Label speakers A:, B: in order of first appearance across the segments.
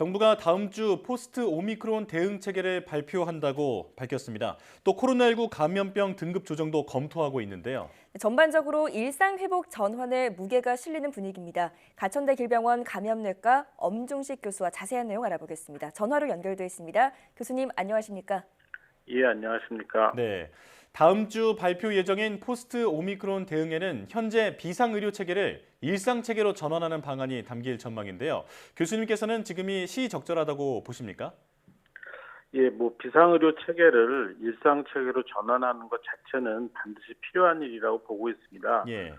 A: 정부가 다음 주 포스트 오미크론 대응 체계를 발표한다고 밝혔습니다. 또 코로나19 감염병 등급 조정도 검토하고 있는데요.
B: 전반적으로 일상 회복 전환에 무게가 실리는 분위기입니다. 가천대 길병원 감염내과 엄중식 교수와 자세한 내용 알아보겠습니다. 전화로 연결돼 있습니다. 교수님 안녕하십니까?
C: 예, 안녕하십니까.
A: 네, 다음 주 발표 예정인 포스트 오미크론 대응에는 현재 비상의료 체계를 일상 체계로 전환하는 방안이 담길 전망인데요. 교수님께서는 지금이 시적절하다고 보십니까?
C: 예, 비상의료 체계를 일상 체계로 전환하는 것 자체는 반드시 필요한 일이라고 보고 있습니다.
A: 예,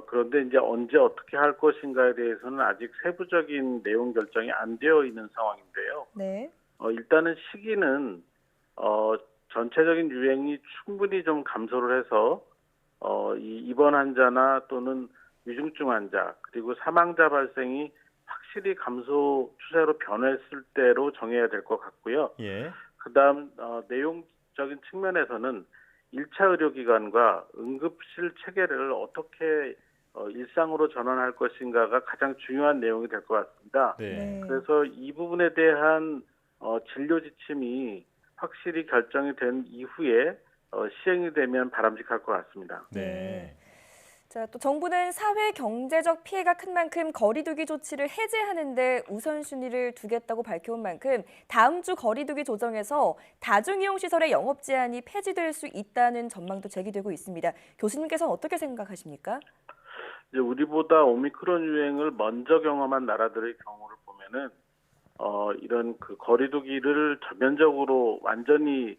C: 그런데 이제 언제 어떻게 할 것인가에 대해서는 아직 세부적인 내용 결정이 안 되어 있는 상황인데요.
B: 네.
C: 일단은 시기는 전체적인 유행이 충분히 좀 감소를 해서 이 입원 환자나 또는 위중증 환자 그리고 사망자 발생이 확실히 감소 추세로 변했을 때로 정해야 될 것 같고요.
A: 예,
C: 그다음 내용적인 측면에서는 1차 의료기관과 응급실 체계를 어떻게 일상으로 전환할 것인가가 가장 중요한 내용이 될 것 같습니다.
A: 네.
C: 그래서 이 부분에 대한 진료 지침이 확실히 결정이 된 이후에 시행이 되면 바람직할 것 같습니다.
A: 네.
B: 자, 또 정부는 사회 경제적 피해가 큰 만큼 거리두기 조치를 해제하는 데 우선순위를 두겠다고 밝혀온 만큼 다음 주 거리두기 조정에서 다중이용 시설의 영업 제한이 폐지될 수 있다는 전망도 제기되고 있습니다. 교수님께서는 어떻게 생각하십니까?
C: 이제 우리보다 오미크론 유행을 먼저 경험한 나라들의 경우를 보면은 이런 그 거리두기를 전면적으로 완전히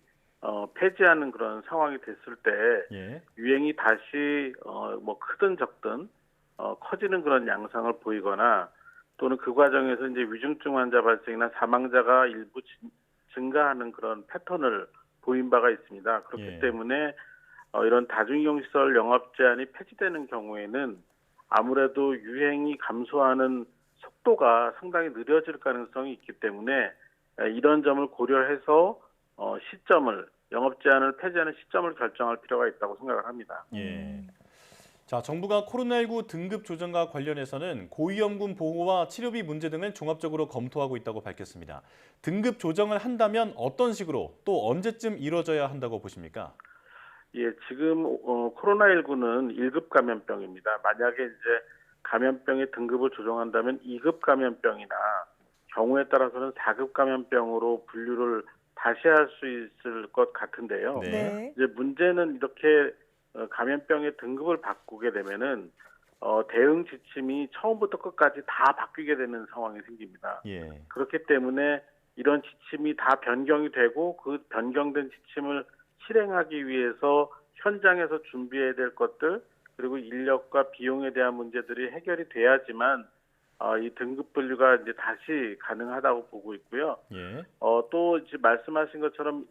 C: 폐지하는 그런 상황이 됐을 때
A: 예,
C: 유행이 다시 크든 적든 커지는 그런 양상을 보이거나 또는 그 과정에서 이제 위중증 환자 발생이나 사망자가 일부 증가하는 그런 패턴을 보인 바가 있습니다. 그렇기
A: 예.
C: 때문에 이런 다중이용 시설 영업 제한이 폐지되는 경우에는 아무래도 유행이 감소하는 속도가 상당히 느려질 가능성이 있기 때문에 이런 점을 고려해서 시점을 영업 제한을 폐지하는 시점을 결정할 필요가 있다고 생각을 합니다.
A: 예. 자, 정부가 코로나19 등급 조정과 관련해서는 고위험군 보호와 치료비 문제 등을 종합적으로 검토하고 있다고 밝혔습니다. 등급 조정을 한다면 어떤 식으로 또 언제쯤 이루어져야 한다고 보십니까?
C: 예, 지금 코로나19는 1급 감염병입니다. 만약에 이제 감염병의 등급을 조정한다면 2급 감염병이나 경우에 따라서는 4급 감염병으로 분류를 다시 할 수 있을 것 같은데요.
A: 네.
C: 이제 문제는 이렇게 감염병의 등급을 바꾸게 되면은 대응 지침이 처음부터 끝까지 다 바뀌게 되는 상황이 생깁니다.
A: 예.
C: 그렇기 때문에 이런 지침이 다 변경이 되고 그 변경된 지침을 실행하기 위해서 현장에서 준비해야 될 것들 그리고 인력과 비용에 대한 문제들이 해결이 돼야지만 이 등급 분류가 이제 다시 가능하다고 보고 있고요.
A: 예.
C: 또 이제 말씀하신 것처럼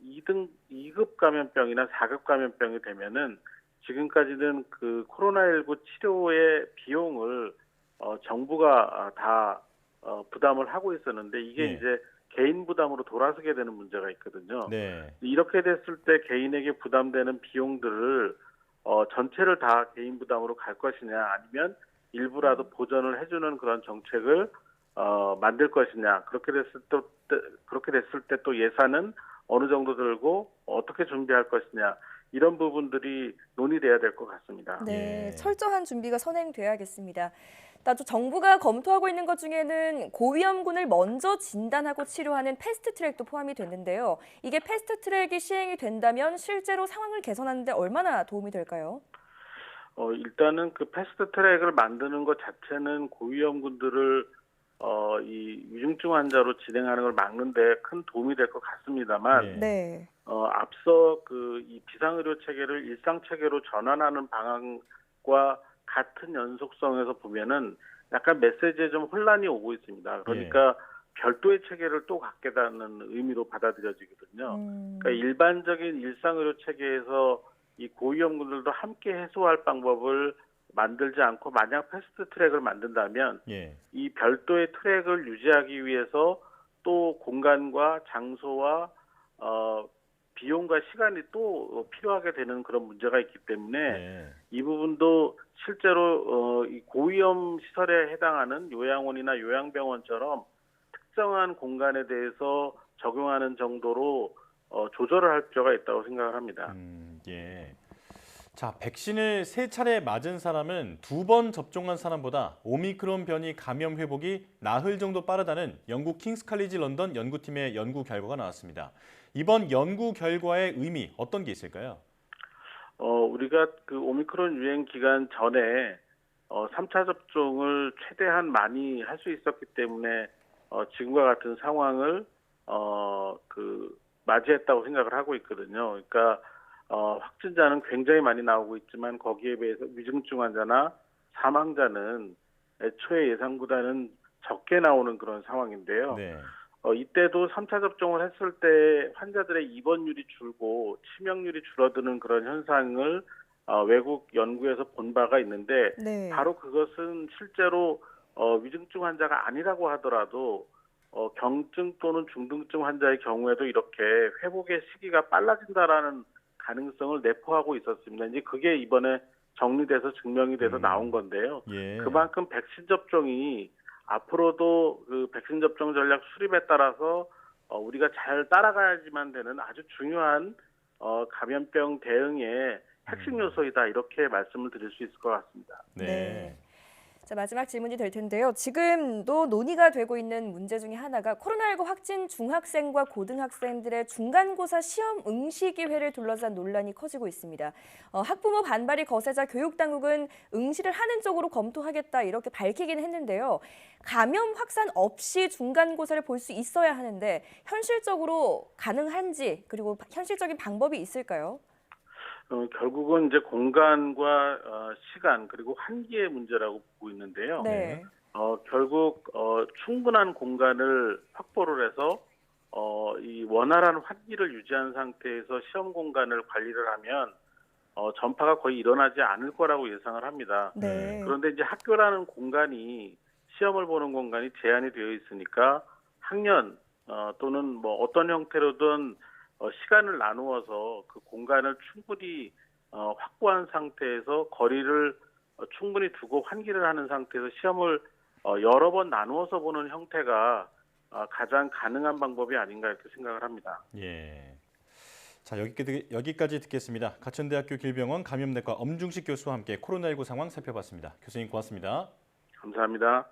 C: 2급 감염병이나 4급 감염병이 되면은 지금까지는 그 코로나19 치료의 비용을 정부가 다 부담을 하고 있었는데 이게
A: 예.
C: 이제 개인 부담으로 돌아서게 되는 문제가 있거든요.
A: 네.
C: 이렇게 됐을 때 개인에게 부담되는 비용들을 전체를 다 개인 부담으로 갈 것이냐 아니면 일부라도 보전을 해주는 그런 정책을 만들 것이냐 그렇게 됐을 때 또 예산은 어느 정도 들고 어떻게 준비할 것이냐 이런 부분들이 논의돼야 될 것 같습니다.
B: 네,
A: 예.
B: 철저한 준비가 선행돼야겠습니다. 또 정부가 검토하고 있는 것 중에는 고위험군을 먼저 진단하고 치료하는 패스트트랙도 포함이 됐는데요. 이게 패스트트랙이 시행이 된다면 실제로 상황을 개선하는 데 얼마나 도움이 될까요?
C: 일단은 그 패스트 트랙을 만드는 것 자체는 고위험군들을 이 위중증 환자로 진행하는 걸 막는 데 큰 도움이 될 것 같습니다만
A: 예.
B: 네.
C: 앞서 그 이 비상의료 체계를 일상 체계로 전환하는 방향과 같은 연속성에서 보면은 약간 메시지에 좀 혼란이 오고 있습니다. 그러니까 별도의 체계를 또 갖겠다는 의미로 받아들여지거든요. 그러니까 일반적인 일상의료 체계에서 이 고위험군들도 함께 해소할 방법을 만들지 않고 만약 패스트 트랙을 만든다면
A: 예.
C: 이 별도의 트랙을 유지하기 위해서 또 공간과 장소와 비용과 시간이 또 필요하게 되는 그런 문제가 있기 때문에
A: 네.
C: 이 부분도 실제로 이 고위험 시설에 해당하는 요양원이나 요양병원처럼 특정한 공간에 대해서 적용하는 정도로 조절을 할 필요가 있다고 생각을 합니다.
A: 예. 자, 백신을 3차례 맞은 사람은 2번 접종한 사람보다 오미크론 변이 감염 회복이 나흘 정도 빠르다는 영국 킹스 칼리지 런던 연구팀의 연구 결과가 나왔습니다. 이번 연구 결과의 의미 어떤 게 있을까요?
C: 우리가 그 오미크론 유행 기간 전에 3차 접종을 최대한 많이 할 수 있었기 때문에 지금과 같은 상황을 맞이했다고 생각을 하고 있거든요. 그러니까 확진자는 굉장히 많이 나오고 있지만 거기에 비해서 위중증 환자나 사망자는 애초에 예상보다는 적게 나오는 그런 상황인데요.
A: 네.
C: 이때도 3차 접종을 했을 때 환자들의 입원율이 줄고 치명률이 줄어드는 그런 현상을 외국 연구에서 본 바가 있는데
B: 네.
C: 바로 그것은 실제로 위중증 환자가 아니라고 하더라도 경증 또는 중등증 환자의 경우에도 이렇게 회복의 시기가 빨라진다라는 가능성을 내포하고 있었습니다. 이제 그게 이번에 정리돼서 증명이 돼서 나온 건데요.
A: 예.
C: 그만큼 백신 접종이 앞으로도 그 백신 접종 전략 수립에 따라서 우리가 잘 따라가야지만 되는 아주 중요한 감염병 대응의 핵심 요소이다 이렇게 말씀을 드릴 수 있을 것 같습니다.
A: 네.
B: 자, 마지막 질문이 될 텐데요. 지금도 논의가 되고 있는 문제 중에 하나가 코로나19 확진 중학생과 고등학생들의 중간고사 시험 응시 기회를 둘러싼 논란이 커지고 있습니다. 학부모 반발이 거세자 교육당국은 응시를 하는 쪽으로 검토하겠다 이렇게 밝히긴 했는데요. 감염 확산 없이 중간고사를 볼 수 있어야 하는데 현실적으로 가능한지 그리고 현실적인 방법이 있을까요?
C: 결국은 이제 공간과 시간 그리고 한계의 문제라고 보고 있는데요.
B: 네.
C: 결국 충분한 공간을 확보를 해서 이 원활한 환기를 유지한 상태에서 시험 공간을 관리를 하면 전파가 거의 일어나지 않을 거라고 예상을 합니다.
B: 네.
C: 그런데 이제 학교라는 공간이 시험을 보는 공간이 제한이 되어 있으니까 학년 또는 뭐 어떤 형태로든 시간을 나누어서 그 공간을 충분히 확보한 상태에서 거리를 충분히 두고 환기를 하는 상태에서 시험을 여러 번 나누어서 보는 형태가 가장 가능한 방법이 아닌가 이렇게 생각을 합니다.
A: 예. 자, 여기까지 듣겠습니다. 가천대학교 길병원 감염내과 엄중식 교수와 함께 코로나19 상황 살펴봤습니다. 교수님 고맙습니다.
C: 감사합니다.